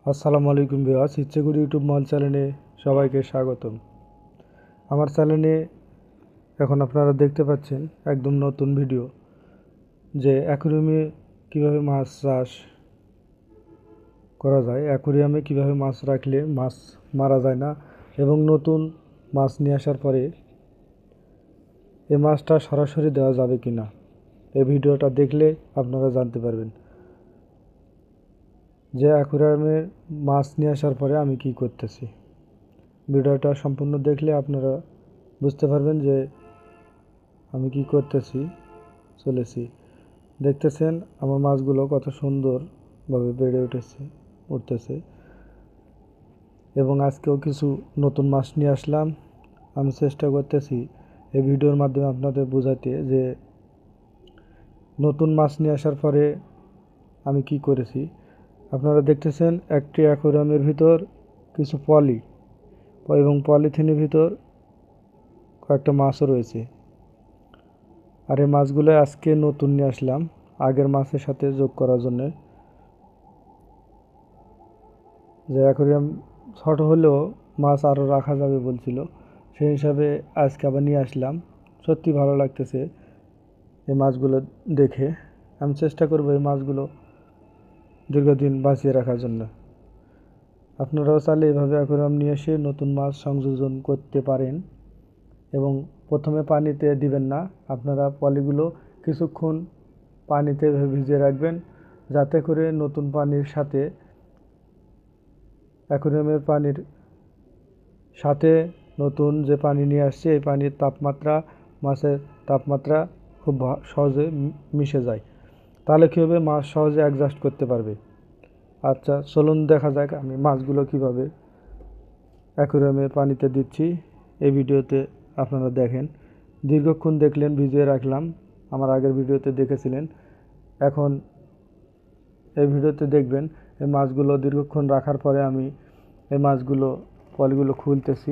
আসসালামু আলাইকুম viewers, ইচ্ছেগুড়ি YouTube মল চ্যানেলে সবাইকে স্বাগতম। আমার চ্যানেলে এখন আপনারা দেখতে পাচ্ছেন একদম নতুন ভিডিও, যে অ্যাকুরিয়ামে কীভাবে মাছ চাষ করা যায়, অ্যাকুরিয়ামে কীভাবে মাছ রাখলে মাছ মারা যায় না এবং নতুন মাছ নিয়ে আসার পরে এই মাছটা সরাসরি দেওয়া যাবে কি না, এই ভিডিওটা দেখলে আপনারা জানতে পারবেন যে অ্যাকুরিয়ামে মাছ নিয়ে আসার পরে আমি কি করতেছি। ভিডিওটা সম্পূর্ণ দেখলে আপনারা বুঝতে পারবেন যে আমি কি করতেছি চলেছি। দেখতেছেন আমার মাছগুলো কত সুন্দরভাবে বেড়ে উঠতেছে এবং আজকেও কিছু নতুন মাছ নিয়ে আসলাম। আমি চেষ্টা করতেছি এই ভিডিওর মাধ্যমে আপনাদের বোঝাতে যে নতুন মাছ নিয়ে আসার পরে আমি কি করেছি। আপনারা দেখতেছেন একটি অ্যাকুরিয়ামের ভিতর কিছু পলি এবং পলিথিনের ভিতর কয়েকটা মাছও রয়েছে। আর এই মাছগুলো আজকে নতুন নিয়ে আসলাম আগের মাছের সাথে যোগ করার জন্য। যে অ্যাকুরিয়াম ছোট হলেও মাছ আরও রাখা যাবে বলছিল, সেই হিসাবে আজকে আবার নিয়ে আসলাম। সত্যি ভালো লাগতেছে এই মাছগুলো দেখে। আমি চেষ্টা করব এই মাছগুলো দীর্ঘদিন বাঁচিয়ে রাখার জন্য। আপনারাও চাইলে এভাবে অ্যাকুরিয়াম নিয়ে এসে নতুন মাছ সংযোজন করতে পারেন এবং প্রথমে পানিতে দিবেন না, আপনারা পলিগুলো কিছুক্ষণ পানিতে ভিজিয়ে রাখবেন, যাতে করে নতুন পানির সাথে অ্যাকুরিয়ামের পানির সাথে নতুন যে পানি নিয়ে আসছে এই পানির তাপমাত্রা, মাছের তাপমাত্রা খুব সহজে মিশে যায়। তাহলে কী হবে, মাছ সহজে অ্যাডজাস্ট করতে পারবে। আচ্ছা চলুন দেখা যাক আমি মাছগুলো কীভাবে অ্যাকুরিয়ামের পানিতে দিচ্ছি। এই ভিডিওতে আপনারা দেখেন, দীর্ঘক্ষণ দেখলেন, ভিজিয়ে রাখলাম, আমার আগের ভিডিওতে দেখেছিলেন। এখন এই ভিডিওতে দেখবেন এই মাছগুলো দীর্ঘক্ষণ রাখার পরে আমি এই মাছগুলো পলিগুলো খুলতেছি।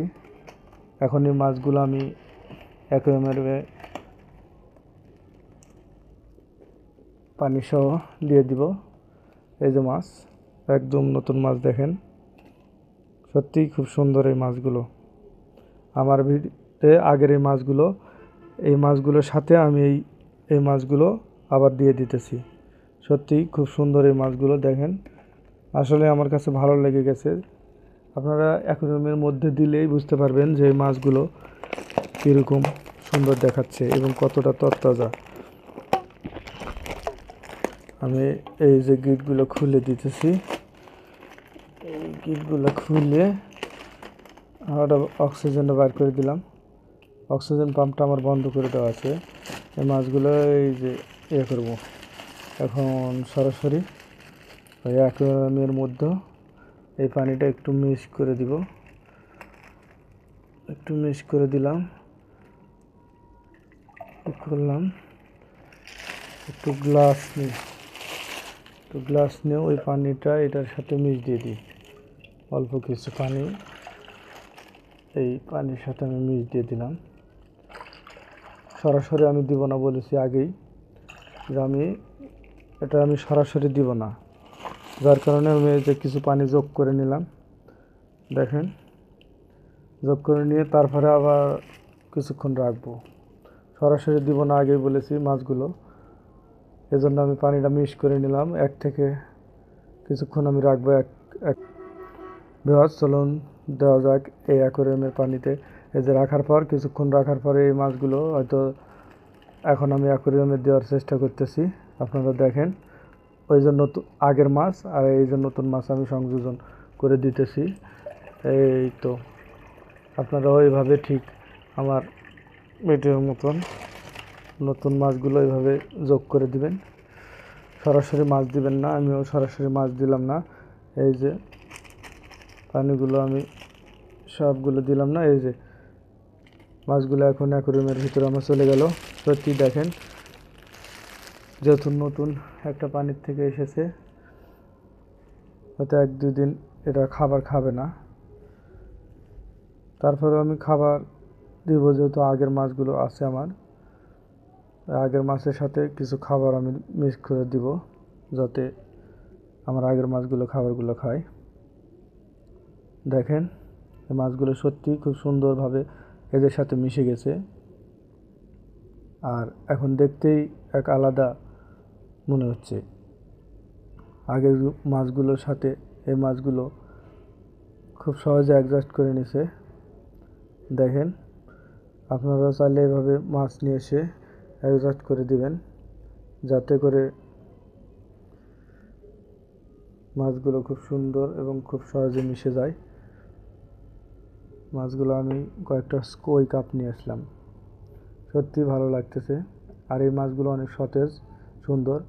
এখন এই মাছগুলো আমি অ্যাকুরিয়ামের পানি সহ দিয়ে দিব। এই যে মাছ, একদম নতুন মাছ, দেখেন সত্যিই খুব সুন্দর এই মাছগুলো। আমার ভিডিওতে আগের এই মাছগুলোর সাথে আমি এই মাছগুলো আবার দিয়ে দিতেছি। সত্যিই খুব সুন্দর এই মাছগুলো, দেখেন আসলে আমার কাছে ভালো লেগে গেছে। আপনারা অ্যাকুরিয়ামের মধ্যে দিলেই বুঝতে পারবেন যে এই মাছগুলো কীরকম সুন্দর দেখাচ্ছে এবং কতটা তরতাজা। আমি এই যে গিটগুলো খুলে দিতেছি, এই গিটগুলো খুলে ওটা অক্সিজেনটা বার করে দিলাম। অক্সিজেন পাম্পটা আমার বন্ধ করে দেওয়া আছে। এই মাছগুলো এই যে করব, এখন সরাসরি ওই অ্যাকুরিয়ামের মধ্যে এই পানিটা একটু মিক্স করে দিব। একটু মিক্স করে দিলাম, করলাম। একটু গ্লাস নিয়ে ওই পানিটা এটার সাথে মিক্স দিয়ে দিই। অল্প কিছু পানি এই পানির সাথে আমি মিক্স দিয়ে দিলাম। সরাসরি আমি দিব না, বলেছি আগেই যে আমি সরাসরি দিব না, যার কারণে আমি এই যে কিছু পানি যোগ করে নিলাম। দেখেন, যোগ করে নিয়ে তারপরে আবার কিছুক্ষণ রাখবো। সরাসরি দিব না আগেই বলেছি মাছগুলো, এজন্য আমি পানিটা মিক্স করে নিলাম। কিছুক্ষণ আমি রাখবো। চলুন দেওয়া যাক এই অ্যাকুরিয়ামের পানিতে। এই যে কিছুক্ষণ রাখার পরে এই মাছগুলো হয়তো এখন আমি অ্যাকুরিয়ামে দেওয়ার চেষ্টা করতেছি। আপনারা দেখেন, ওই যে আগের মাছ আর এই যে নতুন মাছ আমি সংযোজন করে দিতেছি। এই তো আপনারা ওইভাবে ঠিক আমার ভিডিওর মতন নতুন মাছগুলো এইভাবে যোগ করে দিবেন। সরাসরি মাছ দিবেন না, আমিও সরাসরি মাছ দিলাম না। এই যে পানিগুলো আমি সবগুলো দিলাম না। এই যে মাছগুলো এখন অ্যাকুরিয়ামের ভিতরে আমার চলে গেল। সত্যি দেখেন, যেহেতু নতুন একটা পানির থেকে এসেছে, হয়তো 1-2 দিন এটা খাবার খাবে না, তারপরে আমি খাবার দিব। যেহেতু আগের মাছগুলো আছে আমার, আগের মাছের সাথে কিছু খাবার আমি মিক্স করে দিব, যাতে আমার আগের মাছগুলো খাবারগুলো খায়। দেখেন এই মাছগুলো সত্যি খুব সুন্দরভাবে এদের সাথে মিশে গেছে, আর এখন দেখতেই এক আলাদা মনে হচ্ছে। আগের মাছগুলোর সাথে এই মাছগুলো খুব সহজে অ্যাডজাস্ট করে নিছে। দেখেন, আপনারা চাইলে এভাবে মাছ নিয়ে এসে অ্যাডজাস্ট করে দিবেন, যাতে করে মাছগুলো খুব সুন্দর এবং খুব সহজে মিশে যায়। মাছগুলো আমি কয়েকটা কই কাপ নিয়ে আসলাম, সত্যি ভালো লাগতেছে। আর এই মাছগুলো অনেক সতেজ, সুন্দর।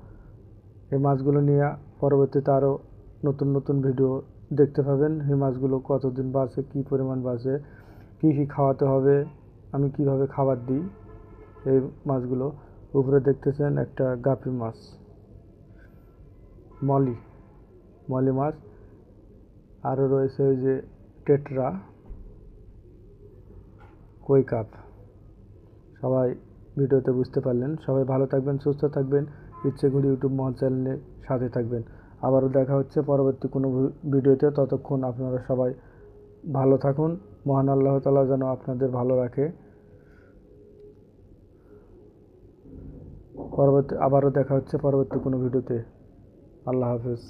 এই মাছগুলো নিয়ে পরবর্তীতে আরও নতুন নতুন ভিডিও দেখতে পাবেন। এই মাছগুলো কতদিন বাঁচে, কী পরিমাণ বাঁচে, কী কী খাওয়াতে হবে, আমি কিভাবে খাবার দিই এই মাছগুলো। উপরে দেখতেছেন একটা গাপি মাছ, মলি মলি মাছ। আরও রয়েছে ওই যে টেট্রা, কই কাপ। সবাই ভিডিওতে বুঝতে পারলেন। সবাই ভালো থাকবেন, সুস্থ থাকবেন। ইচ্ছেঘুড়ি ইউটিউব মহল চ্যানেলে সাথে থাকবেন। আবারও দেখা হচ্ছে পরবর্তী কোনো ভিডিওতে। ততক্ষণ আপনারা সবাই ভালো থাকুন। মহান আল্লাহ তাআলা যেন আপনাদের ভালো রাখে। আবারও দেখা হচ্ছে পরবর্তী কোনো ভিডিওতে। আল্লাহ হাফেজ।